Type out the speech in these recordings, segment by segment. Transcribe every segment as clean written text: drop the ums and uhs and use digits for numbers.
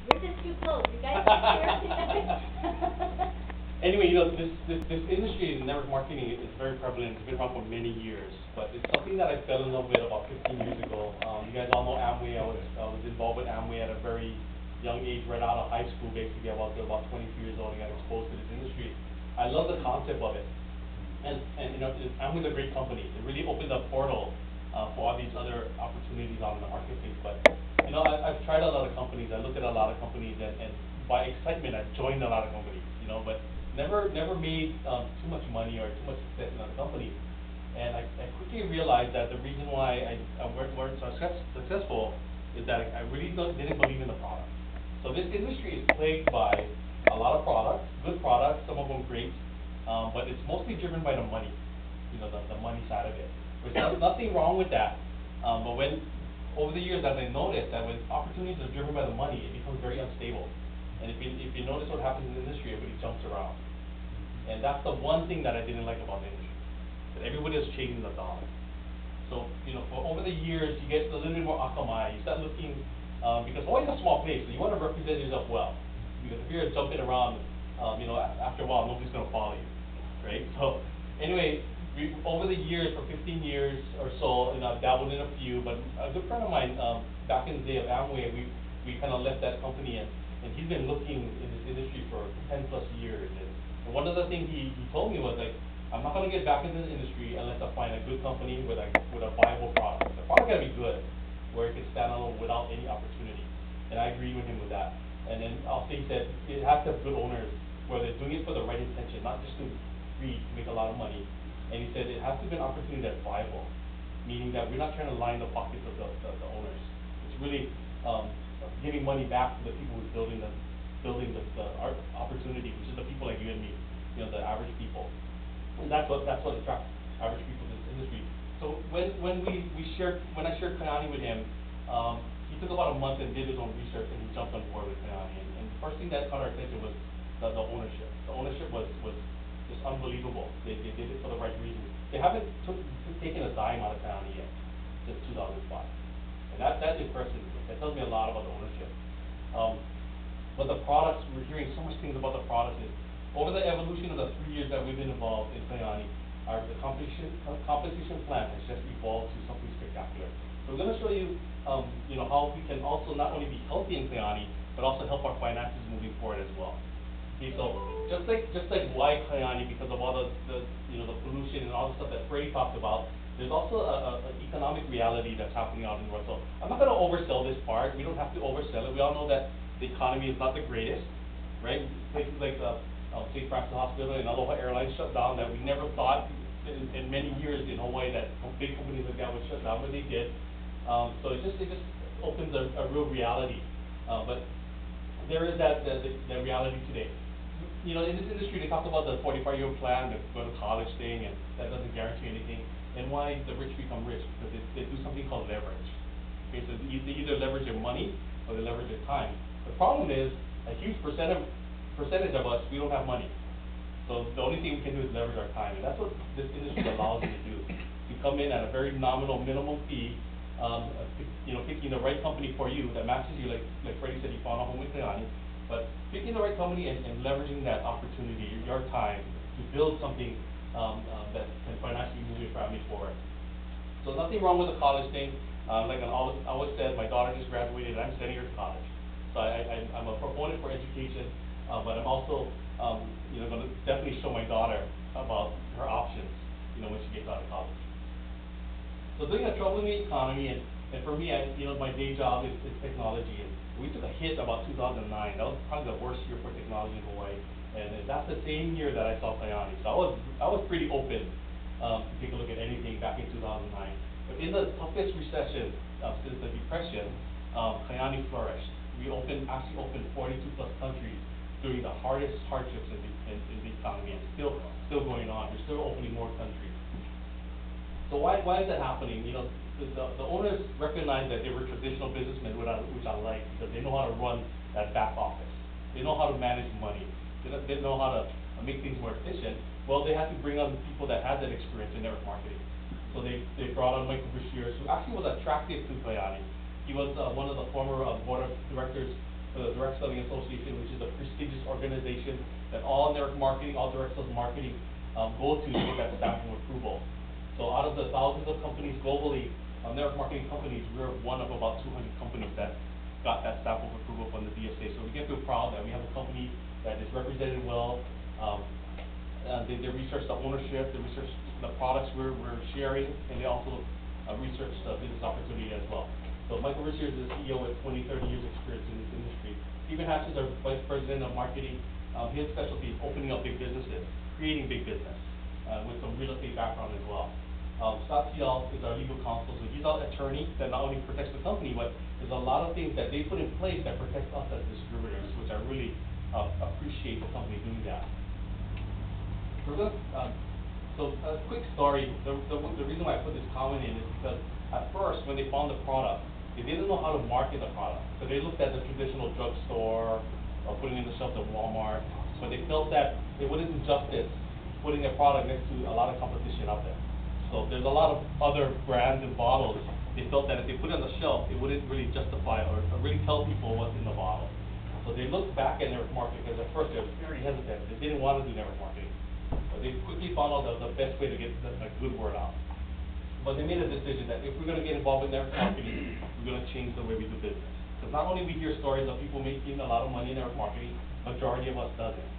You're just too close. You guys are Anyway, this industry in network marketing is very prevalent. It's been around for many years, but it's something that I fell in love with about 15 years ago. You guys all know Amway. I was involved with Amway at a very young age, right out of high school. Basically, I was about 22 years old and got exposed to this industry. I love the concept of it, and Amway's a great company. It really opened a portal for all these other opportunities out in the marketplace. But I've tried a lot of companies. I looked at a lot of companies, and by excitement, I've joined a lot of companies. But never made too much money or too much success in a company. And I quickly realized that the reason why I weren't successful is that I really didn't believe in the product. So this industry is plagued by a lot of products, good products, some of them great, but it's mostly driven by the money, the money side of it. There's nothing wrong with that, but over the years, as I noticed that when opportunities are driven by the money, it becomes very unstable. And if you notice what happens in the industry, everybody jumps around. And that's the one thing that I didn't like about the industry, that everybody is chasing the dollar. So, for over the years, you get a little bit more akamai. You start looking, because Hawaii's a small place, so you want to represent yourself well. Because if you're jumping around, after a while, nobody's going to follow you, right? So, anyway, over the years, for 15 years or so, I've dabbled in a few, but a good friend of mine, back in the day of Amway, we kind of left that company, and he's been looking in this industry for 10 plus years. And one of the things he told me was, like, I'm not going to get back into the industry unless I find a good company with a viable product. The product got to be good, where it can stand alone without any opportunity. And I agree with him with that. And then also he said it has to have good owners, where they're doing it for the right intention, not just to make a lot of money. And he said it has to be an opportunity that's viable, meaning that we're not trying to line the pockets of the owners. It's really giving money back to the people who's building the art opportunity, which is the people like you and me, the average people. And that's what attracts average people to this industry. So when I shared Kayani with him, he took about a month and did his own research, and he jumped on board with Kayani. And the first thing that caught our attention was the ownership. The ownership was just unbelievable. They did it for the right reasons. They haven't taken a dime out of Kayani yet since 2005. And that impresses me. That tells me a lot about the ownership. But the products, we're hearing so much things about the products. Over the evolution of the 3 years that we've been involved in Kayani, the compensation plan has just evolved to something spectacular. So we're going to show you, how we can also not only be healthy in Kayani, but also help our finances moving forward as well. Okay, so just like why Kayani, because of all the pollution and all the stuff that Freddie talked about, there's also an economic reality that's happening out in the world. So I'm not going to oversell this part. We don't have to oversell it. We all know that the economy is not the greatest, right? Places like St. Francis Hospital and Aloha Airlines shut down, that we never thought in many years in Hawaii that big companies like that would shut down, but they did. So it just opens a real reality. But there is that reality today. In this industry, they talk about the 45-year plan, the go to college thing, and that doesn't guarantee anything. And why the rich become rich? Because they do something called leverage. Okay, so they either leverage their money or they leverage their time. The problem is, a huge percentage of us, we don't have money. So the only thing we can do is leverage our time, and that's what this industry allows you to do. You come in at a very nominal minimum fee, picking the right company for you that matches you, like Freddie said, he found a home with Kayani, but picking the right company and leveraging that opportunity, your time, to build something that can financially move your family forward. So nothing wrong with the college thing. Like I always said, my daughter just graduated, and I'm sending her to college. So I'm a proponent for education, but I'm also going to definitely show my daughter about her options, when she gets out of college. So during a troubling economy, and for me, my day job is technology, and we took a hit about 2009. That was probably the worst year for technology in Hawaii, and that's the same year that I saw Kayani. So I was pretty open to take a look at anything back in 2009. But in the toughest recession since the Depression, Kayani flourished. We actually opened 42 plus countries during the hardest hardships in the economy, and still going on. We're still opening more countries. So why is that happening? The owners recognize that they were traditional businessmen, which I like, because they know how to run that back office. They know how to manage money. They know how to make things more efficient. Well, they had to bring on people that had that experience in network marketing. So they brought on Michael Brashears, who actually was attractive to Kayani. He was one of the former board of directors for the Direct Selling Association, which is a prestigious organization that all network marketing, all direct sales marketing go to get that stamp of approval. So out of the thousands of companies globally, network marketing companies, we're one of about 200 companies that got that stamp of approval from the DSA. So we get feel proud that we have a company that is represented well. They research the ownership, they research the products we're sharing, and they also research the business opportunity as well. So Michael Rich here is the CEO with 20, 30 years experience in this industry. Stephen Hatch is our Vice President of Marketing. His specialty is opening up big businesses, creating big business, with some real estate background as well. Scott Thiel is our legal counsel, so he's our attorney that not only protects the company, but there's a lot of things that they put in place that protect us as distributors, which I really appreciate the company doing that. So a quick story, the reason why I put this comment in is because at first, when they found the product, they didn't know how to market the product. So they looked at the traditional drugstore, or putting it in the shelves at Walmart, but they felt that they wouldn't do justice putting their product next to a lot of competition out there. So there's a lot of other brands and bottles. They felt that if they put it on the shelf, it wouldn't really justify or really tell people what's in the bottle. So they looked back at network marketing, because at first they were very hesitant. They didn't want to do network marketing. But they quickly found out the best way to get a good word out. But they made a decision that if we're going to get involved with network marketing, we're going to change the way we do business. Because not only we hear stories of people making a lot of money in network marketing, majority of us doesn't.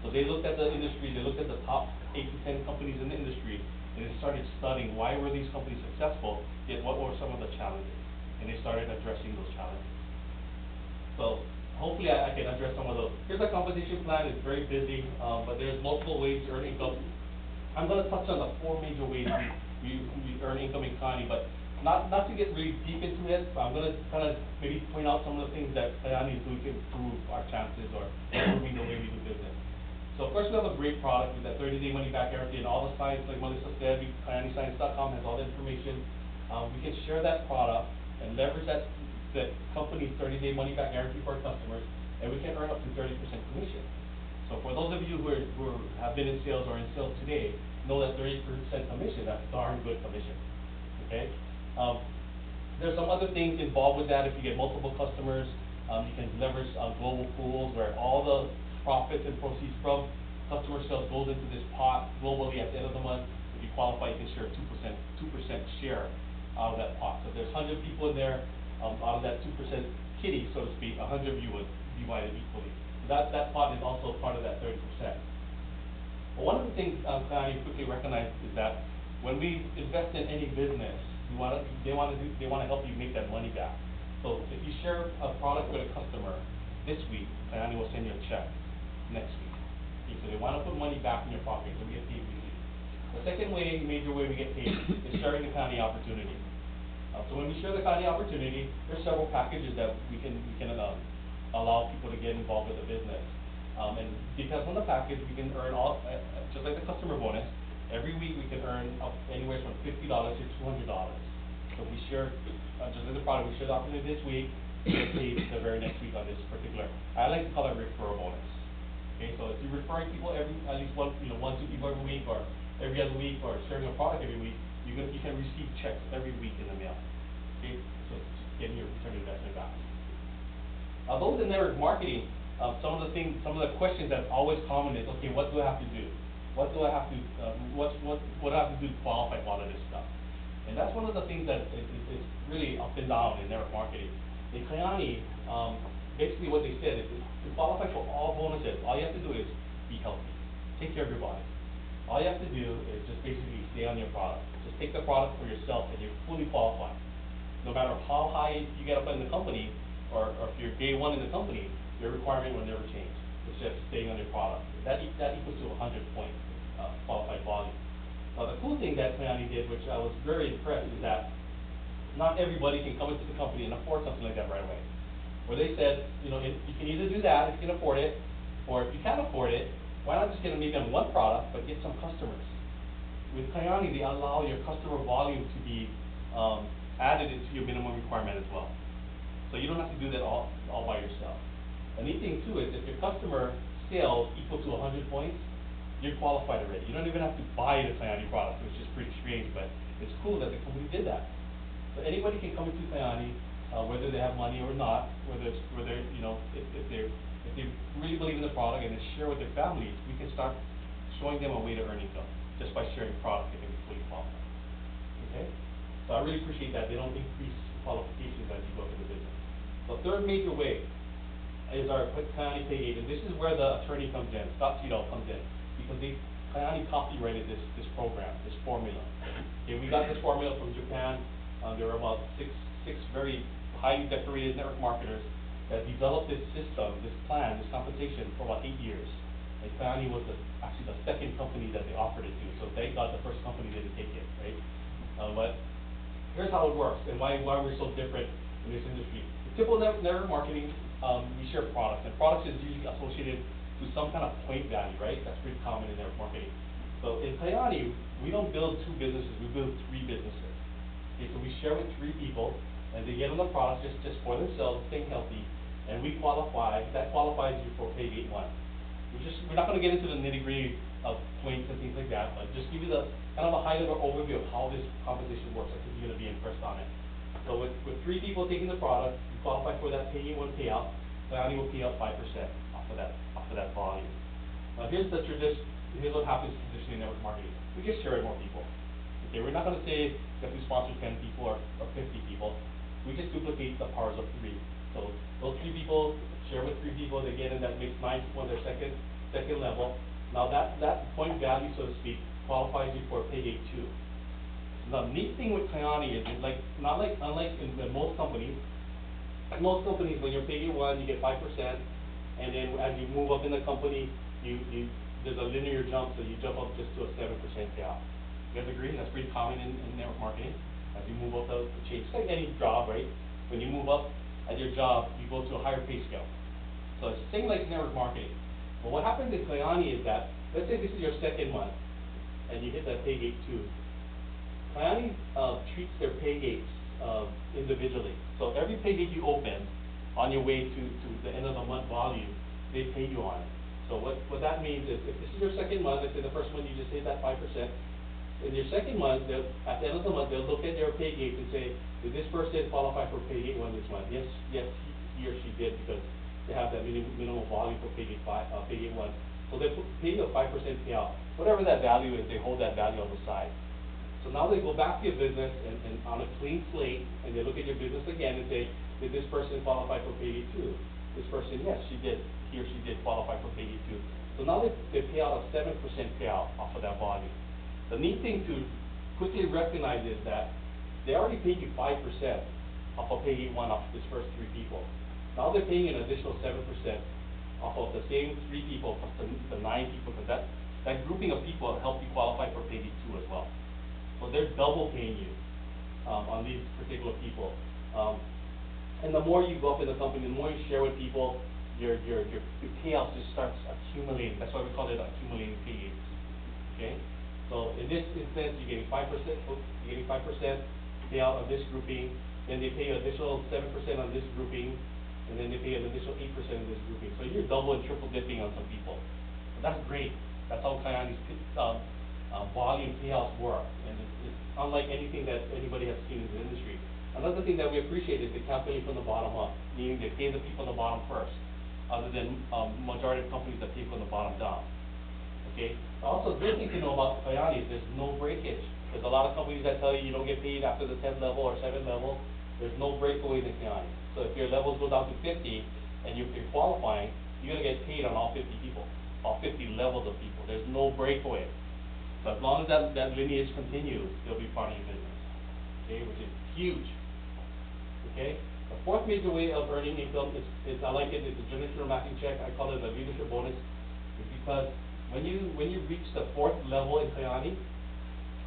So they looked at the industry, they looked at the top 8 to 10 companies in the industry, and they started studying why were these companies successful, yet what were some of the challenges, and they started addressing those challenges. So hopefully I can address some of those. Here's our compensation plan. It's very busy, but there's multiple ways to earn income. I'm going to touch on the 4 major ways we earn income in Kalyani, but not to get really deep into it. I'm going to kind of maybe point out some of the things that Kalyani is doing to improve our chances or improving the way we do business. So first, we have a great product with that 30-day money-back guarantee and all the science, like Melissa said. KalyaniScience.com has all the information. We can share that product and leverage that company's 30-day money-back guarantee for our customers, and we can earn up to 30% commission. So for those of you who have been in sales or in sales today, know that 30% commission, that's darn good commission. Okay? There's some other things involved with that. If you get multiple customers, you can leverage global pools where all the profits and proceeds from customer sales goes into this pot globally at the end of the month. If you qualify, you can share 2% share out of that pot. So if there's 100 people in there, out of that 2% kitty, so to speak, 100 of you would divide it equally. So that pot is also part of that 30%. But one of the things Kalyani quickly recognized is that when we invest in any business, they want to help you make that money back. So if you share a product with a customer this week, Kalyani will send you a check next week. Okay, so they want to put money back in your pocket, so we get paid weekly. The second major way we get paid is sharing the Kalyani opportunity. So when we share the Kalyani opportunity, there's several packages that we can allow people to get involved with the business. And because on the package, we can earn just like the customer bonus, every week we can earn up anywhere from $50 to $200. So if we share, just like the product, we share the opportunity this week, we get paid the very next week on this particular. I like to call it referral bonus. Okay, so if you're referring people at least one, 2 people every week, or every other week, or sharing a product every week, you can receive checks every week in the mail. Okay, so it's getting your return on investment back. Those in network marketing, some of the questions that always common is, okay, what do I have to do? What do I have to what do I have to do to qualify for all of this stuff? And that's one of the things that is really up and down in network marketing. In Kalyani, basically what they said is to qualify for all bonuses, all you have to do is be healthy, take care of your body. All you have to do is just basically stay on your product. Just take the product for yourself and you're fully qualified. No matter how high you get up in the company, or if you're day one in the company, your requirement will never change. It's just staying on your product. That equals to 100-point qualified volume. Now the cool thing that Kalyani did, which I was very impressed, is that not everybody can come into the company and afford something like that right away. Where they said, you can either do that if you can afford it, or if you can't afford it, why not just get maybe on one product, but get some customers. With Kalyani, they allow your customer volume to be added into your minimum requirement as well. So you don't have to do that all by yourself. The neat thing too is if your customer sales equal to 100 points, you're qualified already. You don't even have to buy the Kalyani product, which is pretty strange, but it's cool that the company did that. So anybody can come into Kalyani, whether they have money or not, whether you know if they really believe in the product and they share with their families, we can start showing them a way to earn income just by sharing product. They can be fully qualified. Okay, so I really appreciate that they don't increase qualifications as you go through the business. The third major way is our Kayani Paygate, and this is where the attorney comes in, Scott Tito comes in, because Kayani copyrighted this program, this formula. Okay, we got this formula from Japan. There were about six very highly decorated network marketers that developed this system, this plan, this compensation for about 8 years. And Kayani was actually the second company that they offered it to, so thank God the first company didn't take it, right? But here's how it works and why we're so different in this industry. Typical network marketing, we share products, and products is usually associated to some kind of point value, right? That's pretty common in network marketing. So in Kayani, we don't build 2 businesses, we build 3 businesses. Okay, so we share with 3 people, and they get on the products just for themselves, staying healthy, and we qualify, that qualifies you for Paygate 1. We're not going to get into the nitty-gritty of points and things like that, but just give you the kind of a high-level overview of how this compensation works. I think you're going to be impressed on it. So with 3 people taking the product, you qualify for that Paygate 1 payout. Kayani will pay out 5% off of that volume. Now here's what happens traditionally in network marketing. We just share with more people. Okay, we're not going to say that we sponsor 10 people or 50 people. We just duplicate the powers of 3. So those 3 people share with 3 people. They get in that makes 9 people on their second level. Now that point value, so to speak, qualifies you for Paygate 2. The neat thing with Kayani is unlike in most companies. Most companies, when you're Paygate 1, you get 5%, and then as you move up in the company, there's a linear jump, so you jump up just to a 7% payout. You guys agree? That's pretty common in network marketing. As you move up the chain, just like any job, right? When you move up at your job, you go to a higher pay scale. So it's the same like network marketing. But what happens in Kayani is that, let's say this is your second month, and you hit that Paygate 2. Kayani treats their Paygates individually. So every Paygate you open on your way to the end of the month volume, they pay you on it. So what that means is, if this is your second month, let's say the first month you just hit that 5%, in your second month, at the end of the month, they'll look at your Paygate and say, did this person qualify for Paygate 1 this month? Yes, he or she did, because they have that minimum volume for Paygate 1. So they pay you a 5% payout. Whatever that value is, they hold that value on the side. So now they go back to your business and on a clean slate, and they look at your business again and say, did this person qualify for Paygate 2? This person, yes, he or she did qualify for Paygate 2. So now they pay out a 7% payout off of that volume. The neat thing to quickly recognize is that they already paid you 5% off of Paygate 1 off of this first 3 people. Now they're paying an additional 7% off of the same 3 people plus the 9 people, because that grouping of people help you qualify for Paygate 2 as well. So they're double paying you on these particular people. And the more you go up in the company, the more you share with people, your payouts just starts accumulating. That's why we call it accumulating Paygates. Okay? So in this instance, you're getting 5%. You're getting 5% payout on this grouping. Then they pay an additional 7% on this grouping, and then they pay an additional 8% on this grouping. So you're double and triple dipping on some people. So that's great. That's how Kayani's volume payouts work, and it's unlike anything that anybody has seen in the industry. Another thing that we appreciate is they calculate from the bottom up, meaning they pay the people on the bottom first, other than majority of companies that pay from the bottom down. Okay. Also, the good thing to know about Kayani is there's no breakage. There's a lot of companies that tell you don't get paid after the 10th level or 7th level. There's no breakaways in Kayani. So if your levels go down to 50 and you're qualifying, you're gonna get paid on all 50 people, all 50 levels of people. There's no breakaway. So as long as that lineage continues, it'll be part of your business, okay, which is huge, okay? The fourth major way of earning income is I like it, it's a traditional matching check. I call it a leadership bonus. It's because when you reach the 4th level in Kayani,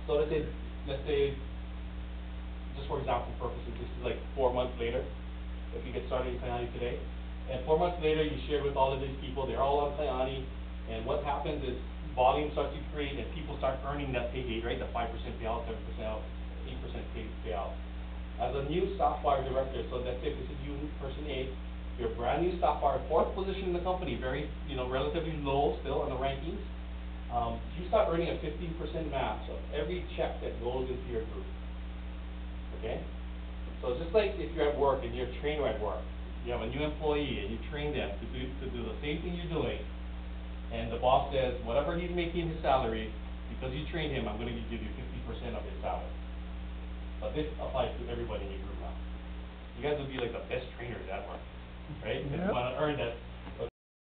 so let's say, just for example purposes, this is like 4 months later, if you get started in Kayani today, and 4 months later you share with all of these people, they're all on Kayani, and what happens is volume starts to create and people start earning that Paygate, right? The 5% payout, 7% out, 8% payout. As a new Sapphire director, so that's if this is you, person A, you're a brand new Sapphire, 4th position in the company, very, relatively low still on the rankings. You start earning a 15% match of every check that goes into your group. Okay? So So just like if you're at work and you're a trainer at work, you have a new employee and you train them to do the same thing you're doing, and the boss says, whatever he's making his salary, because you trained him, I'm gonna give you 50% of his salary. But this applies to everybody in your group now. You guys would be like the best trainers at work, right? Because you Yep. wanna earn that